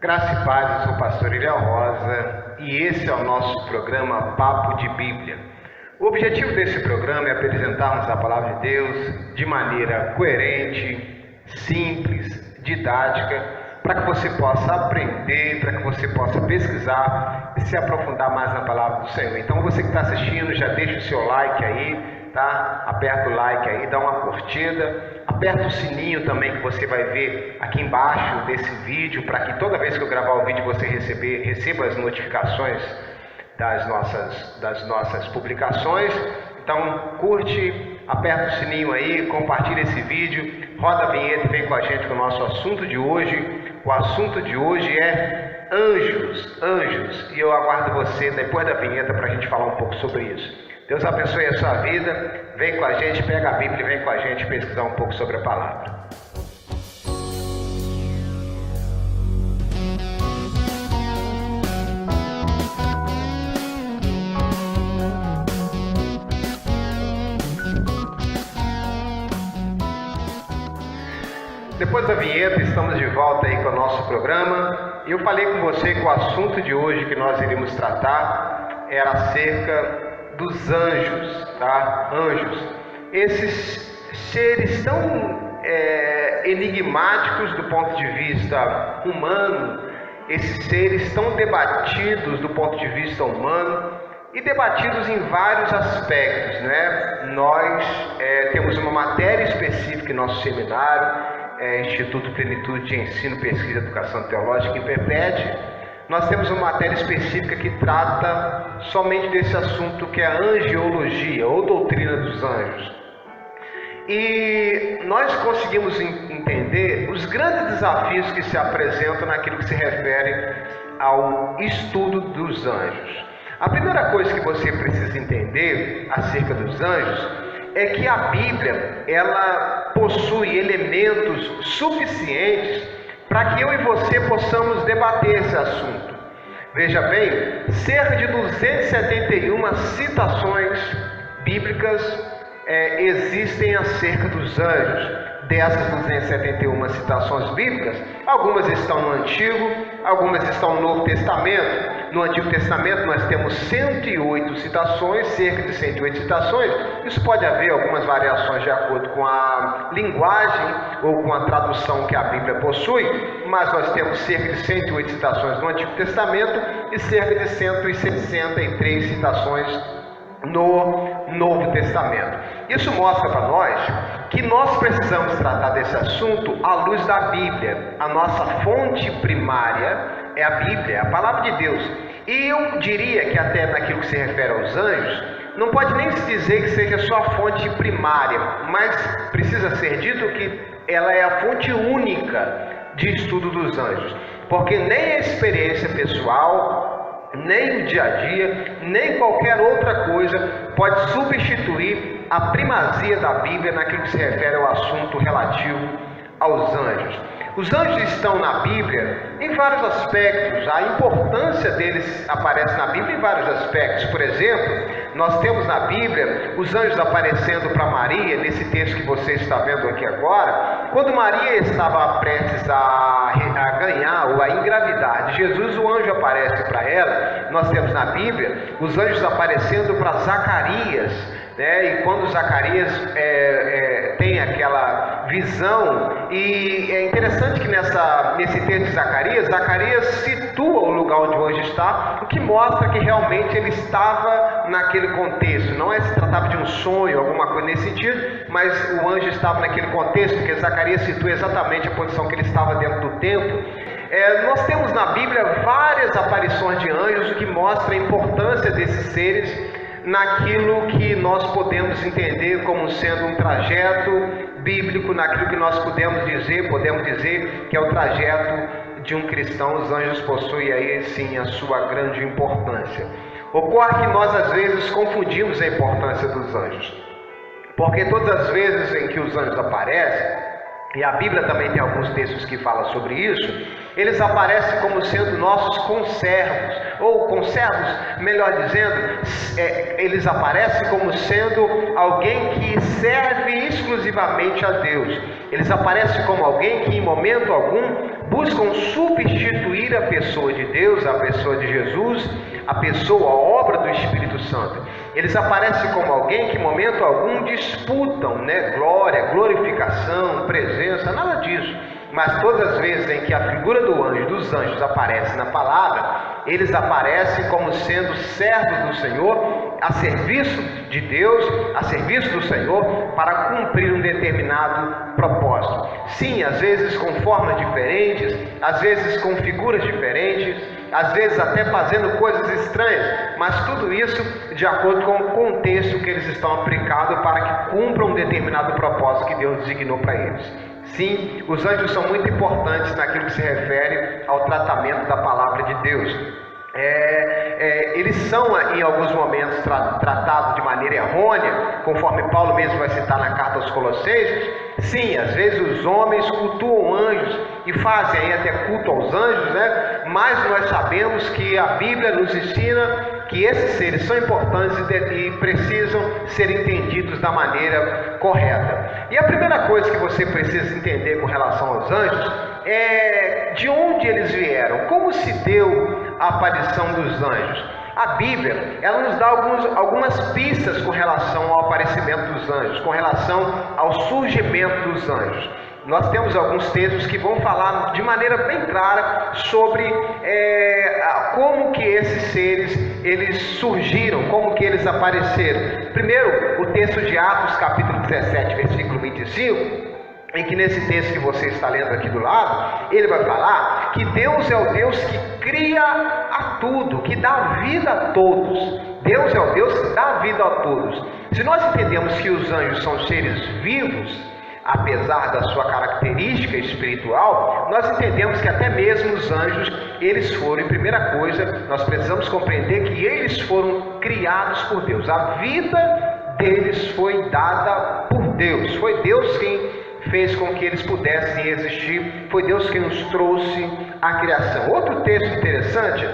Graça e paz, eu sou o pastor Eliel Rosa e esse é o nosso programa Papo de Bíblia. O objetivo desse programa é apresentarmos a Palavra de Deus de maneira coerente, simples, didática, para que você possa aprender, para que você possa pesquisar e se aprofundar mais na Palavra do Senhor. Então você que está assistindo, já deixa o seu like aí, tá? Aperta o like aí, dá uma curtida. Aperta o sininho também que você vai ver aqui embaixo desse vídeo, para que toda vez que eu gravar o vídeo você receba as notificações das nossas publicações. Então curte, aperta o sininho aí, compartilha esse vídeo, roda a vinheta e vem com a gente com o nosso assunto de hoje. O assunto de hoje é anjos, e eu aguardo você depois da vinheta para a gente falar um pouco sobre isso. Deus abençoe a sua vida, vem com a gente, pega a Bíblia e vem com a gente pesquisar um pouco sobre a palavra. Depois da vinheta, estamos de volta aí com o nosso programa. Eu falei com você que o assunto de hoje que nós iríamos tratar era acerca dos anjos, tá? Anjos. Esses seres tão enigmáticos do ponto de vista humano, esses seres tão debatidos do ponto de vista humano e debatidos em vários aspectos, né? Nós temos uma matéria específica em nosso seminário, Instituto Plenitude de Ensino, Pesquisa e Educação Teológica, IPPED. Nós temos uma matéria específica que trata somente desse assunto, que é a angiologia, ou doutrina dos anjos. E nós conseguimos entender os grandes desafios que se apresentam naquilo que se refere ao estudo dos anjos. A primeira coisa que você precisa entender acerca dos anjos é que a Bíblia, ela possui elementos suficientes para que eu e você possamos debater esse assunto. Veja bem, cerca de 271 citações bíblicas existem acerca dos anjos. Dessas 271 citações bíblicas, algumas estão no Antigo, algumas estão no Novo Testamento. No Antigo Testamento nós temos 108 citações, cerca de 108 citações. Isso pode haver algumas variações de acordo com a linguagem ou com a tradução que a Bíblia possui, mas nós temos cerca de 108 citações no Antigo Testamento e cerca de 163 citações no Novo Testamento. Isso mostra para nós que nós precisamos tratar desse assunto à luz da Bíblia. A nossa fonte primária é a Bíblia, é a Palavra de Deus. E eu diria que até naquilo que se refere aos anjos, não pode nem se dizer que seja só a fonte primária, mas precisa ser dito que ela é a fonte única de estudo dos anjos. Porque nem a experiência pessoal, nem o dia a dia, nem qualquer outra coisa pode substituir a primazia da Bíblia naquilo que se refere ao assunto relativo aos anjos. Os anjos estão na Bíblia em vários aspectos, a importância deles aparece na Bíblia em vários aspectos. Por exemplo, nós temos na Bíblia os anjos aparecendo para Maria, nesse texto que você está vendo aqui agora. Quando Maria estava prestes a ganhar ou a engravidar de Jesus, o anjo aparece para ela. Nós temos na Bíblia os anjos aparecendo para Zacarias, né? E quando Zacarias tem aquela visão, e é interessante que nesse texto de Zacarias situa o lugar onde o anjo está, o que mostra que realmente ele estava naquele contexto. Não se tratava de um sonho, alguma coisa nesse sentido, mas o anjo estava naquele contexto, porque Zacarias situa exatamente a posição que ele estava dentro do templo. Nós temos na Bíblia várias aparições de anjos, o que mostra a importância desses seres naquilo que nós podemos entender como sendo um trajeto bíblico, naquilo que nós podemos dizer que é o trajeto de um cristão. Os anjos possuem aí sim a sua grande importância. Ocorre que nós às vezes confundimos a importância dos anjos, porque todas as vezes em que os anjos aparecem, e a Bíblia também tem alguns textos que falam sobre isso, eles aparecem como sendo nossos conservos, ou conservos, melhor dizendo, eles aparecem como sendo alguém que serve exclusivamente a Deus. Eles aparecem como alguém que em momento algum buscam substituir refere à pessoa de Deus, à pessoa de Jesus, a pessoa, a obra do Espírito Santo. Eles aparecem como alguém que em momento algum disputam, glória, glorificação, presença, nada disso. Mas todas as vezes em que a figura dos anjos aparece na palavra, eles aparecem como sendo servos do Senhor, a serviço de Deus, a serviço do Senhor, para cumprir um determinado propósito. Sim, às vezes com formas diferentes, às vezes com figuras diferentes, às vezes até fazendo coisas estranhas, mas tudo isso de acordo com o contexto que eles estão aplicados para que cumpram um determinado propósito que Deus designou para eles. Sim, os anjos são muito importantes naquilo que se refere ao tratamento da palavra de Deus. Eles são em alguns momentos tratados de maneira errônea, conforme Paulo mesmo vai citar na carta aos Colossenses. Sim, às vezes os homens cultuam anjos e fazem aí até culto aos anjos, mas nós sabemos que a Bíblia nos ensina que esses seres são importantes e precisam ser entendidos da maneira correta. E a primeira coisa que você precisa entender com relação aos anjos é de onde eles vieram, como se deu a aparição dos anjos. A Bíblia, ela nos dá algumas pistas com relação ao aparecimento dos anjos, com relação ao surgimento dos anjos. Nós temos alguns textos que vão falar de maneira bem clara sobre como que esses seres eles surgiram, como que eles apareceram. Primeiro, o texto de Atos, capítulo 17, versículo 25, em que nesse texto que você está lendo aqui do lado, ele vai falar que Deus é o Deus que cria a tudo, que dá vida a todos. Deus é o Deus que dá vida a todos. Se nós entendemos que os anjos são seres vivos, apesar da sua característica espiritual, nós entendemos que até mesmo os anjos, eles foram, em primeira coisa, nós precisamos compreender que eles foram criados por Deus. A vida deles foi dada por Deus. Foi Deus quem fez com que eles pudessem existir. Foi Deus quem os trouxe à criação. Outro texto interessante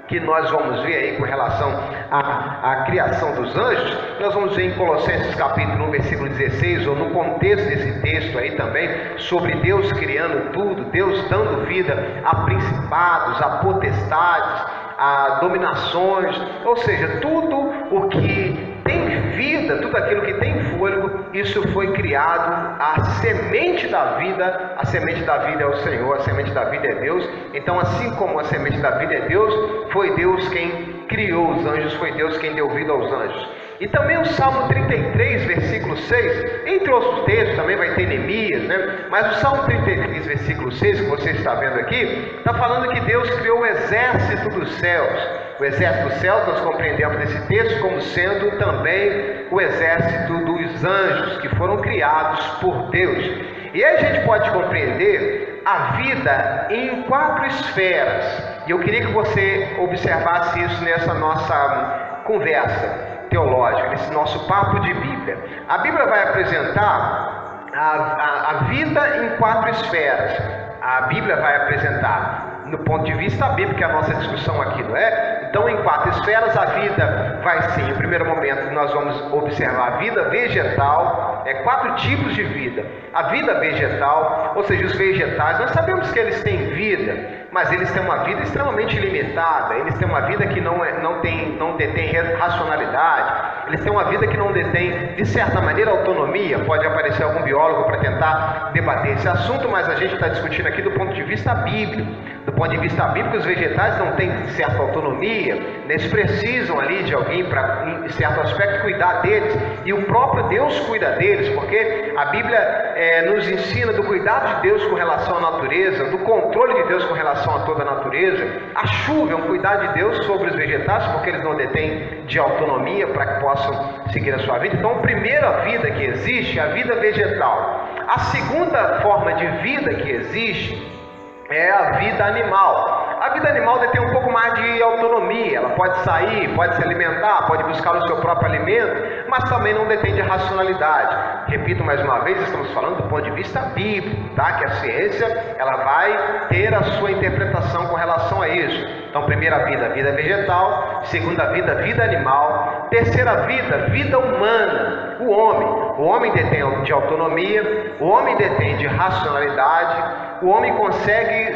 que nós vamos ver aí com relação à criação dos anjos, nós vamos ver em Colossenses capítulo 1, versículo 16, ou no contexto desse texto aí também, sobre Deus criando tudo, Deus dando vida a principados, a potestades, a dominações, ou seja, tudo o que tem vida, tudo aquilo que tem fôlego, isso foi criado. A semente da vida é o Senhor, a semente da vida é Deus. Então, assim como a semente da vida é Deus, foi Deus quem criou os anjos, foi Deus quem deu vida aos anjos. E também o Salmo 33, versículo 6, entre outros textos, também vai ter Neemias, mas o Salmo 33, versículo 6, que você está vendo aqui, está falando que Deus criou o exército dos céus. O exército dos céus, nós compreendemos esse texto como sendo também o exército dos anjos, que foram criados por Deus. E aí a gente pode compreender a vida em 4 esferas. E eu queria que você observasse isso nessa nossa conversa teológica, nesse nosso papo de Bíblia. A Bíblia vai apresentar a vida em 4 esferas. A Bíblia vai apresentar no ponto de vista bíblico, que é a nossa discussão aqui, não é? Então, em 4 esferas, a vida vai ser, em primeiro momento, nós vamos observar a vida vegetal, 4 tipos de vida. A vida vegetal, ou seja, os vegetais, nós sabemos que eles têm vida, mas eles têm uma vida extremamente limitada, eles têm uma vida que não detém racionalidade, eles têm uma vida que não detém, de certa maneira, autonomia. Pode aparecer algum biólogo para tentar debater esse assunto, mas a gente está discutindo aqui do ponto de vista bíblico. Do ponto de vista bíblico, os vegetais não têm certa autonomia, eles precisam ali de alguém para, em certo aspecto, cuidar deles, e o próprio Deus cuida deles, porque a Bíblia nos ensina do cuidado de Deus com relação à natureza, do controle de Deus com relação a toda a natureza. A chuva é um cuidado de Deus sobre os vegetais, porque eles não detêm de autonomia para que possam seguir a sua vida. Então, a primeira vida que existe é a vida vegetal. A segunda forma de vida que existe é a vida animal. A vida animal detém um pouco mais de autonomia, ela pode sair, pode se alimentar, pode buscar o seu próprio alimento, mas também não detém de racionalidade. Repito mais uma vez, estamos falando do ponto de vista bíblico, tá? Que a ciência ela vai ter a sua interpretação com relação a isso. Então, primeira vida, vida vegetal. Segunda vida, vida animal. Terceira vida, vida humana, o homem. O homem detém de autonomia, o homem detém de racionalidade. O homem consegue,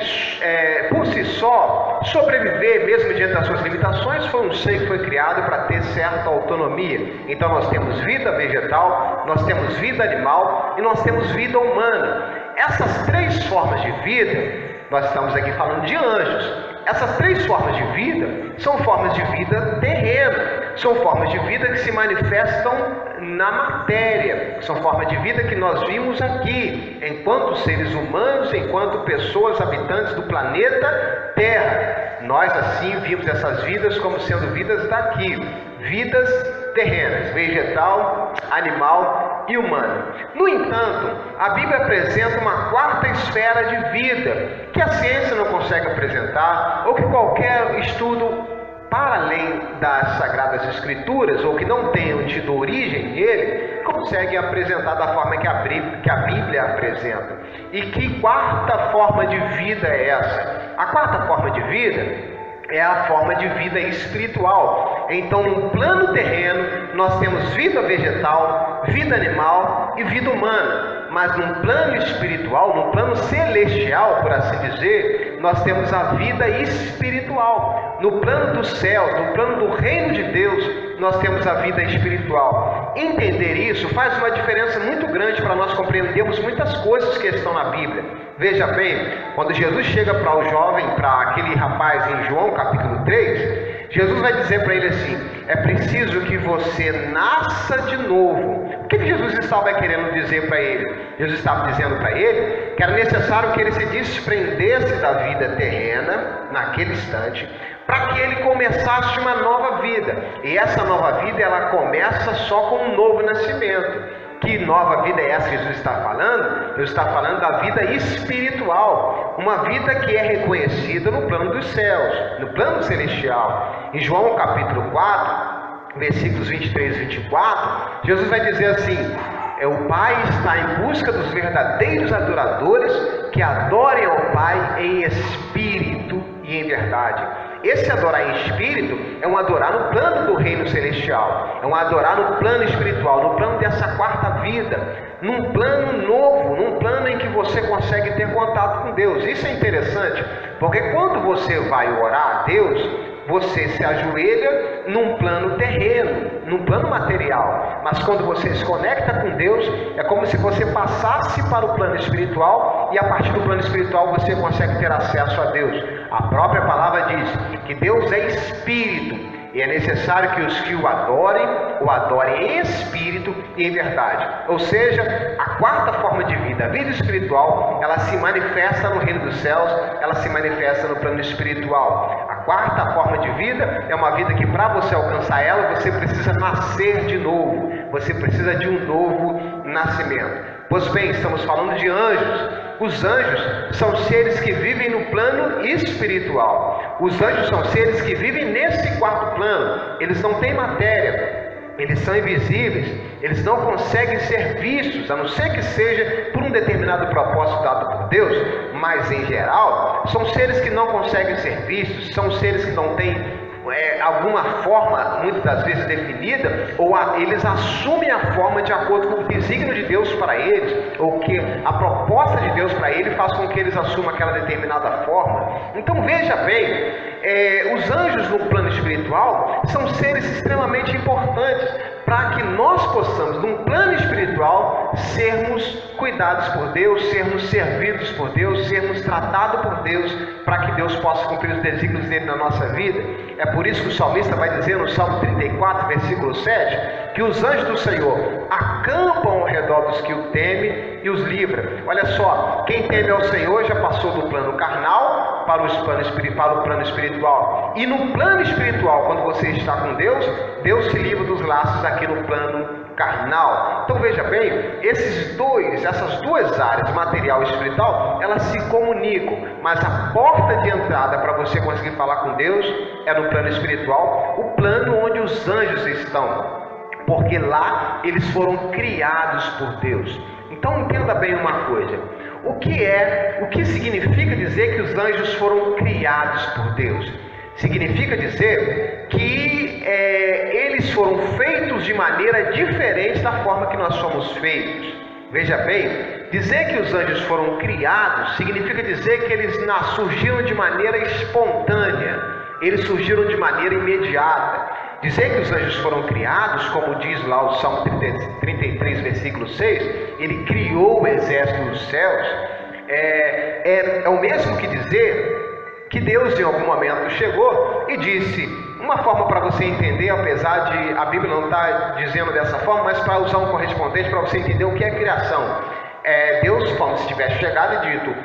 por si só sobreviver, mesmo diante das suas limitações, foi um ser que foi criado para ter certa autonomia. Então nós temos vida vegetal, nós temos vida animal e nós temos vida humana. Essas três formas de vida, nós estamos aqui falando de anjos. Essas três formas de vida são formas de vida terrena, são formas de vida que se manifestam na matéria, são formas de vida que nós vimos aqui, enquanto seres humanos, enquanto pessoas habitantes do planeta Terra. Nós assim vimos essas vidas como sendo vidas daqui, vidas terrenas, vegetal, animal e humana. No entanto, a Bíblia apresenta uma quarta esfera de vida que a ciência não consegue apresentar, ou que qualquer estudo para além das Sagradas Escrituras, ou que não tenham tido origem nele, consegue apresentar da forma que a Bíblia apresenta. E que quarta forma de vida é essa? A quarta forma de vida é a forma de vida espiritual. Então, no plano terreno, nós temos vida vegetal, vida animal e vida humana. Mas no plano espiritual, no plano celestial, por assim dizer, nós temos a vida espiritual. No plano do céu, no plano do reino de Deus, nós temos a vida espiritual. Entender isso faz uma diferença muito grande para nós compreendermos muitas coisas que estão na Bíblia. Veja bem, quando Jesus chega para o jovem, para aquele rapaz em João capítulo 3, Jesus vai dizer para ele assim: é preciso que você nasça de novo. O que Jesus estava querendo dizer para ele? Jesus estava dizendo para ele que era necessário que ele se desprendesse da vida terrena, naquele instante, para que ele começasse uma nova vida. E essa nova vida, ela começa só com um novo nascimento. Que nova vida é essa que Jesus está falando? Jesus está falando da vida espiritual, uma vida que é reconhecida no plano dos céus, no plano celestial. Em João capítulo 4, versículos 23 e 24, Jesus vai dizer assim: o Pai está em busca dos verdadeiros adoradores que adorem ao Pai em espírito e em verdade. Esse adorar em espírito é um adorar no plano do reino celestial, é um adorar no plano espiritual, no plano dessa quarta vida, num plano novo, num plano em que você consegue ter contato com Deus. Isso é interessante, porque quando você vai orar a Deus, você se ajoelha num plano terreno, num plano material. Mas quando você se conecta com Deus, é como se você passasse para o plano espiritual, e a partir do plano espiritual você consegue ter acesso a Deus. A própria palavra diz que Deus é espírito, e é necessário que os que o adorem em espírito e em verdade. Ou seja, a quarta forma de vida, a vida espiritual, ela se manifesta no reino dos céus, ela se manifesta no plano espiritual. A quarta forma de vida é uma vida que, para você alcançar ela, você precisa nascer de novo, você precisa de um novo nascimento. Pois bem, estamos falando de anjos. Os anjos são seres que vivem no plano espiritual. Os anjos são seres que vivem nesse quarto plano. Eles não têm matéria, eles são invisíveis, eles não conseguem ser vistos, a não ser que seja por um determinado propósito dado por Deus. Mas em geral, são seres que não conseguem ser vistos, são seres que não têm alguma forma, muitas das vezes definida, ou eles assumem a forma de acordo com o desígnio de Deus para eles, ou que a proposta de Deus para eles faz com que eles assumam aquela determinada forma. Então veja bem, os anjos no plano espiritual são seres extremamente importantes para que nós possamos, num plano espiritual, sermos cuidados por Deus, sermos servidos por Deus, sermos tratados por Deus, para que Deus possa cumprir os desígnios dele na nossa vida. É por isso que o salmista vai dizer no Salmo 34, versículo 7, que os anjos do Senhor acampam ao redor dos que o temem e os livra. Olha só, quem teme ao Senhor já passou do plano carnal para o plano espiritual. E no plano espiritual, quando você está com Deus, Deus te livra dos laços aqui no plano carnal. Então veja bem, essas duas áreas, material e espiritual, elas se comunicam, mas a porta de entrada para você conseguir falar com Deus é no plano espiritual, o plano onde os anjos estão, porque lá eles foram criados por Deus. Então entenda bem uma coisa: o que significa dizer que os anjos foram criados por Deus? Significa dizer que eles foram feitos de maneira diferente da forma que nós somos feitos. Veja bem, dizer que os anjos foram criados significa dizer que eles surgiram de maneira espontânea, eles surgiram de maneira imediata. Dizer que os anjos foram criados, como diz lá o Salmo 33, versículo 6, ele criou o exército dos céus, é o mesmo que dizer que Deus em algum momento chegou e disse, uma forma para você entender, apesar de a Bíblia não estar dizendo dessa forma, mas para usar um correspondente para você entender o que é criação. Deus, como se tivesse chegado e dito,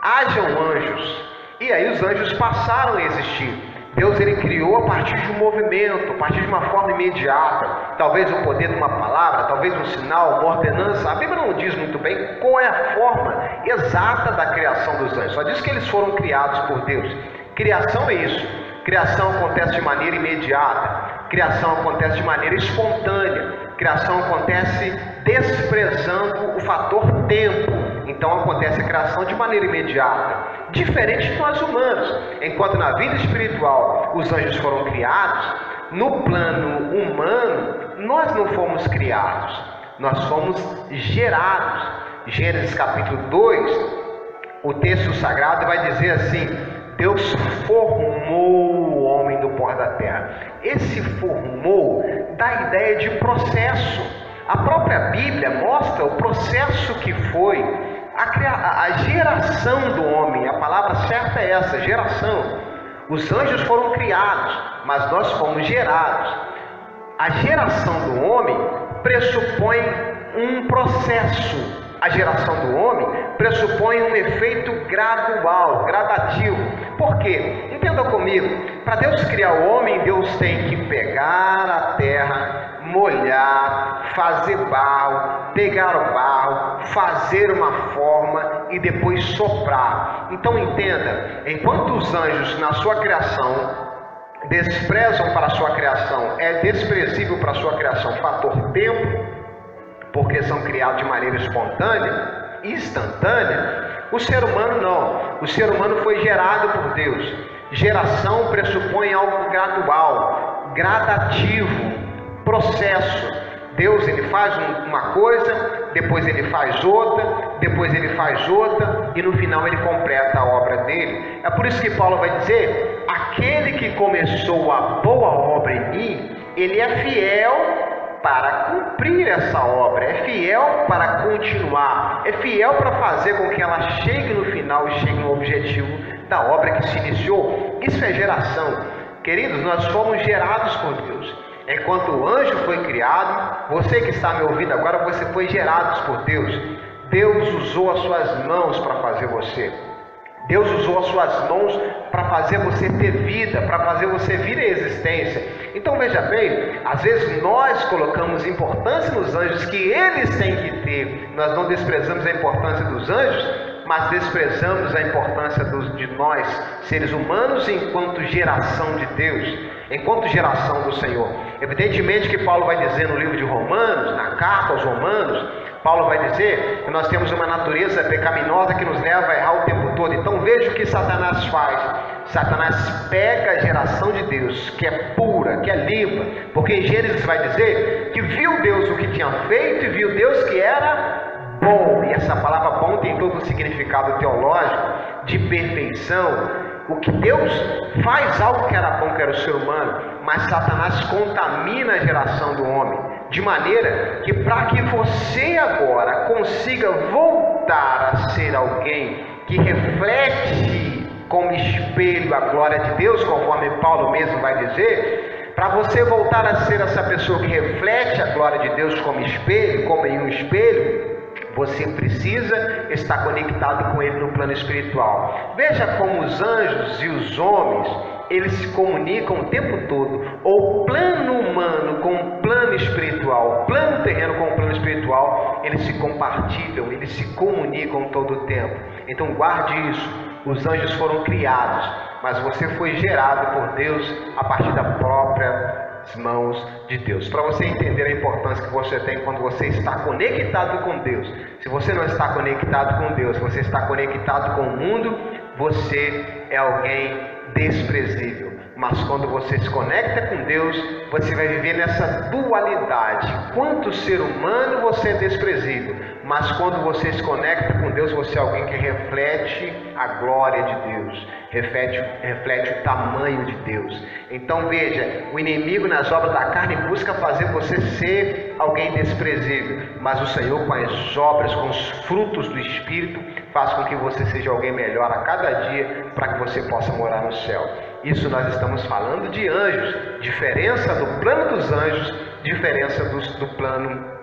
hajam anjos, e aí os anjos passaram a existir. Deus ele criou a partir de um movimento, a partir de uma forma imediata, talvez o poder de uma palavra, talvez um sinal, uma ordenança. A Bíblia não diz muito bem qual é a forma exata da criação dos anjos, só diz que eles foram criados por Deus. Criação é isso, criação acontece de maneira imediata, criação acontece de maneira espontânea, criação acontece desprezando o fator tempo. Então acontece a criação de maneira imediata, diferente de nós humanos. Enquanto na vida espiritual os anjos foram criados, no plano humano nós não fomos criados, nós fomos gerados. Gênesis capítulo 2, o texto sagrado vai dizer assim: Deus formou o homem do pó da terra. Esse formou dá a ideia de processo. A própria Bíblia mostra o processo que foi a geração do homem. A palavra certa é essa, geração. Os anjos foram criados, mas nós fomos gerados. A geração do homem pressupõe um processo. A geração do homem pressupõe um efeito gradual, gradativo. Por quê? Entenda comigo. Para Deus criar o homem, Deus tem que pegar a terra, molhar, fazer barro, pegar o barro, fazer uma forma e depois soprar. Então entenda, enquanto os anjos na sua criação desprezam para a sua criação, é desprezível para a sua criação o fator tempo, porque são criados de maneira espontânea, instantânea, o ser humano não. O ser humano foi gerado por Deus. Geração pressupõe algo gradual, gradativo, processo. Deus ele faz uma coisa, depois ele faz outra, depois ele faz outra e no final ele completa a obra dele. É por isso que Paulo vai dizer: aquele que começou a boa obra em mim, ele é fiel para cumprir essa obra, é fiel para continuar, é fiel para fazer com que ela chegue no final e chegue no objetivo da obra que se iniciou. Isso é geração. Queridos, nós fomos gerados por Deus. Enquanto o anjo foi criado, você que está me ouvindo agora, você foi gerado por Deus. Deus usou as suas mãos para fazer você. Deus usou as suas mãos para fazer você ter vida, para fazer você vir à existência. Então veja bem, às vezes nós colocamos importância nos anjos que eles têm que ter. Nós não desprezamos a importância dos anjos, mas desprezamos a importância de nós, seres humanos, enquanto geração de Deus, enquanto geração do Senhor. Evidentemente que Paulo vai dizer no livro de Romanos, na carta aos Romanos, Paulo vai dizer que nós temos uma natureza pecaminosa que nos leva a errar o tempo todo. Então veja o que Satanás faz. Satanás pega a geração de Deus, que é pura, que é limpa, porque em Gênesis vai dizer que viu Deus o que tinha feito e viu Deus que era bom. E essa palavra bom tem todo um significado teológico de perfeição. O que Deus faz algo que era bom, que era o ser humano, mas Satanás contamina a geração do homem, de maneira que para que você agora consiga voltar a ser alguém que reflete como espelho a glória de Deus, conforme Paulo mesmo vai dizer, para você voltar a ser essa pessoa que reflete a glória de Deus como espelho, como em um espelho, você precisa estar conectado com Ele no plano espiritual. Veja como os anjos e os homens, eles se comunicam o tempo todo. O plano humano com o plano espiritual, o plano terreno com o plano espiritual, eles se compartilham, eles se comunicam todo o tempo. Então guarde isso. Os anjos foram criados, mas você foi gerado por Deus a partir da própria mãos de Deus. Para você entender a importância que você tem quando você está conectado com Deus. Se você não está conectado com Deus, você está conectado com o mundo, você é alguém desprezível. Mas quando você se conecta com Deus, você vai viver nessa dualidade. Quanto ser humano você é desprezível, mas quando você se conecta com Deus, você é alguém que reflete a glória de Deus, reflete o tamanho de Deus. Então veja, o inimigo nas obras da carne busca fazer você ser alguém desprezível, mas o Senhor, com as obras, com os frutos do Espírito, faz com que você seja alguém melhor a cada dia, para que você possa morar no céu. Isso nós estamos falando de anjos, diferença do plano dos anjos, diferença do plano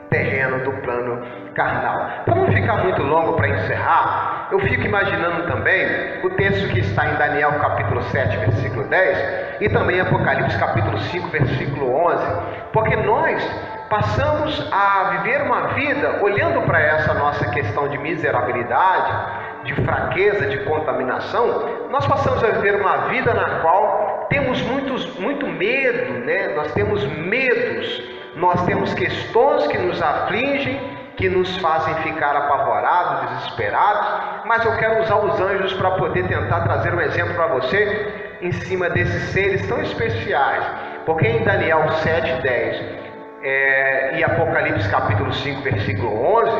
terreno, do plano carnal. Para não ficar muito longo para encerrar, eu fico imaginando também o texto que está em Daniel capítulo 7, versículo 10, e também Apocalipse capítulo 5, versículo 11, porque nós passamos a viver uma vida olhando para essa nossa questão de miserabilidade, de fraqueza, de contaminação. Nós passamos a viver uma vida na qual temos muito medo, né? Nós temos medos, nós temos questões que nos afligem, que nos fazem ficar apavorados, desesperados, mas eu quero usar os anjos para poder tentar trazer um exemplo para você em cima desses seres tão especiais, porque em Daniel 7:10 e Apocalipse capítulo 5, versículo 11,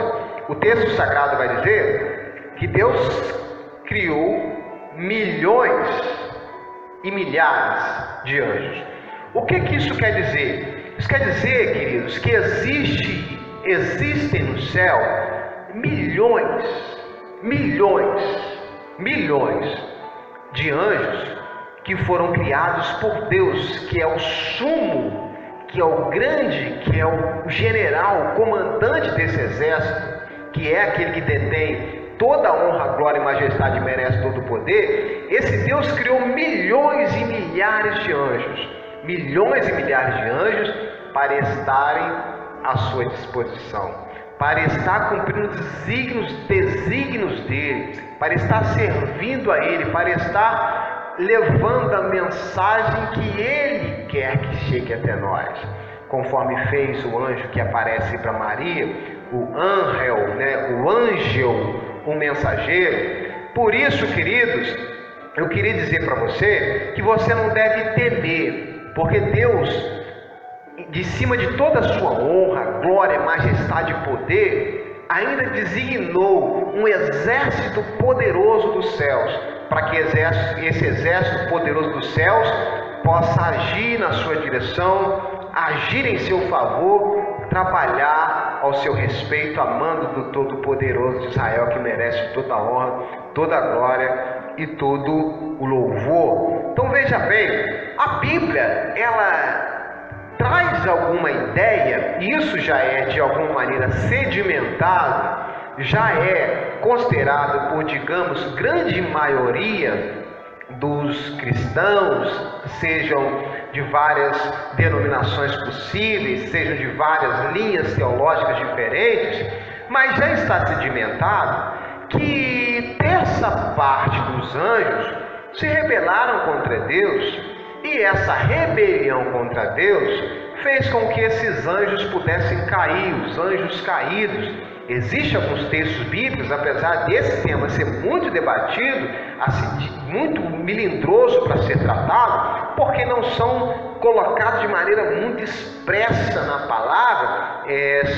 o texto sagrado vai dizer que Deus criou milhões e milhares de anjos. O que isso quer dizer? Isso quer dizer, queridos, que existem no céu milhões de anjos que foram criados por Deus, que é o sumo, que é o grande, que é o general, o comandante desse exército, que é aquele que detém toda a honra, glória e majestade, merece todo o poder. Esse Deus criou milhões e milhares de anjos para estarem à sua disposição, para estar cumprindo os desígnios dele, para estar servindo a ele, para estar levando a mensagem que ele quer que chegue até nós, conforme fez o anjo que aparece para Maria, o ângel, o mensageiro. Por isso, queridos, eu queria dizer para você que você não deve temer, porque Deus, de cima de toda a sua honra, glória, majestade e poder, ainda designou um exército poderoso dos céus, para que esse exército poderoso dos céus possa agir na sua direção, agir em seu favor, trabalhar ao seu respeito, amando do Todo-Poderoso de Israel, que merece toda a honra, toda a glória e todo o louvor. Então veja bem, a Bíblia, ela traz alguma ideia, e isso já é de alguma maneira sedimentado, já é considerado por, digamos, grande maioria dos cristãos, sejam de várias denominações possíveis, sejam de várias linhas teológicas diferentes, mas já está sedimentado que terça parte dos anjos se rebelaram contra Deus, e essa rebelião contra Deus fez com que esses anjos pudessem cair, os anjos caídos. Existem alguns textos bíblicos, apesar desse tema ser muito debatido, assim, muito melindroso para ser tratado, porque não são colocados de maneira muito expressa na palavra,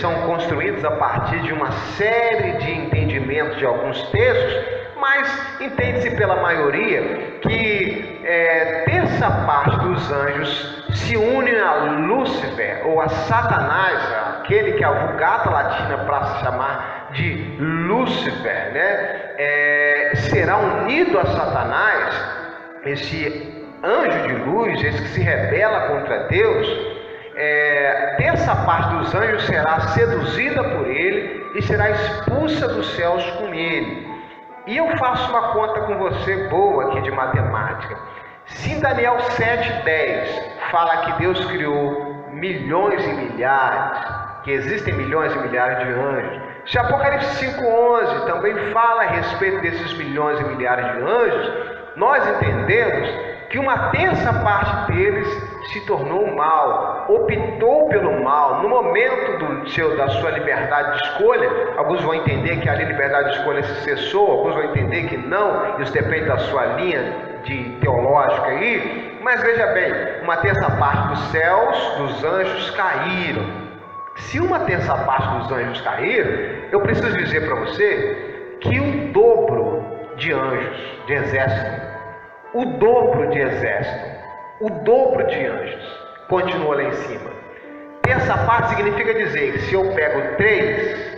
são construídos a partir de uma série de entendimentos de alguns textos, mas entende-se pela maioria que terça parte dos anjos se unem a Lúcifer ou a Satanás, aquele que a Vulgata Latina para se chamar de Lúcifer, né? Será unido a Satanás, esse anjo de luz, esse que se rebela contra Deus. Terça parte dos anjos será seduzida por ele e será expulsa dos céus com ele. E eu faço uma conta com você boa aqui de matemática. Se em Daniel 7:10 fala que Deus criou milhões e milhares, que existem milhões e milhares de anjos, se Apocalipse 5:11 também fala a respeito desses milhões e milhares de anjos, nós entendemos que uma terça parte deles se tornou mal, optou pelo mal. No momento da sua liberdade de escolha, alguns vão entender que a liberdade de escolha se cessou, alguns vão entender que não, isso depende da sua linha teológica aí, mas veja bem, uma terça parte dos céus, dos anjos caíram. Se uma terça parte dos anjos caíram, eu preciso dizer para você que o dobro de anjos, de exército, o dobro de anjos continua lá em cima. Terça parte significa dizer que se eu pego 3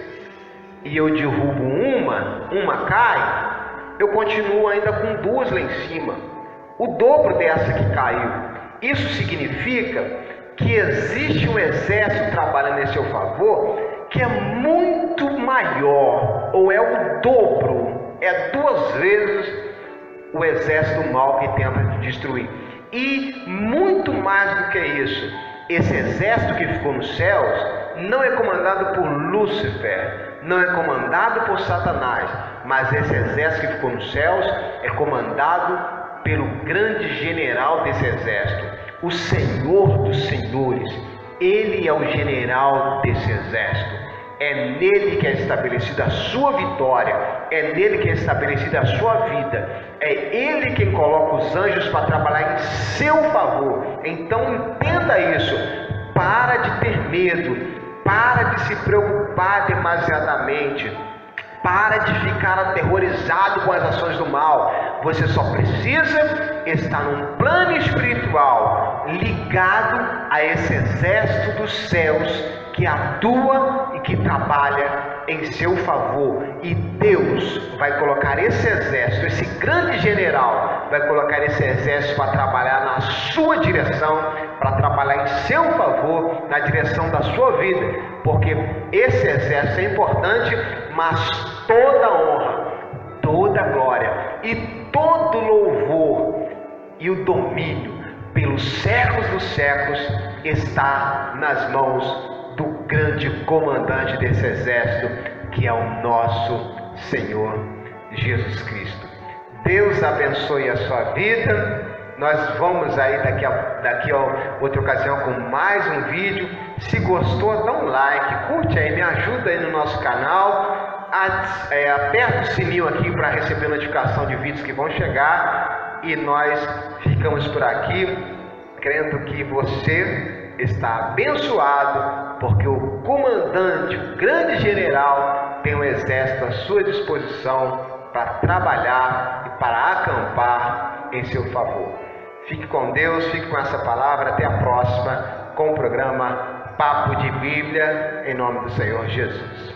e eu derrubo uma cai, eu continuo ainda com 2 lá em cima, o dobro dessa que caiu. Isso significa que existe um exército trabalhando em seu favor que é muito maior, ou é o dobro, é 2 vezes o exército do mal que tenta destruir. E muito mais do que isso, esse exército que ficou nos céus não é comandado por Lúcifer, não é comandado por Satanás, mas esse exército que ficou nos céus é comandado pelo grande general desse exército, o Senhor dos Senhores. Ele é o general desse exército. É nele que é estabelecida a sua vitória, é nele que é estabelecida a sua vida, é ele quem coloca os anjos para trabalhar em seu favor. Então entenda isso, para de ter medo, para de se preocupar demasiadamente, para de ficar aterrorizado com as ações do mal. Você só precisa estar num plano espiritual ligado a esse exército dos céus que atua e que trabalha em seu favor. E Deus vai colocar esse exército, esse grande general, vai colocar esse exército para trabalhar na sua direção, para trabalhar em seu favor, na direção da sua vida, porque esse exército é importante, mas toda honra, toda glória e todo louvor e o domínio pelos séculos dos séculos está nas mãos do grande comandante desse exército, que é o nosso Senhor Jesus Cristo. Deus abençoe a sua vida. Nós vamos aí daqui a outra ocasião com mais um vídeo. Se gostou, dá um like, curte aí, me ajuda aí no nosso canal. Aperta o sininho aqui para receber notificação de vídeos que vão chegar. E nós ficamos por aqui, crendo que você está abençoado, porque o comandante, o grande general, tem um exército à sua disposição para trabalhar e para acampar em seu favor. Fique com Deus, fique com essa palavra. Até a próxima com o programa Papo de Bíblia, em nome do Senhor Jesus.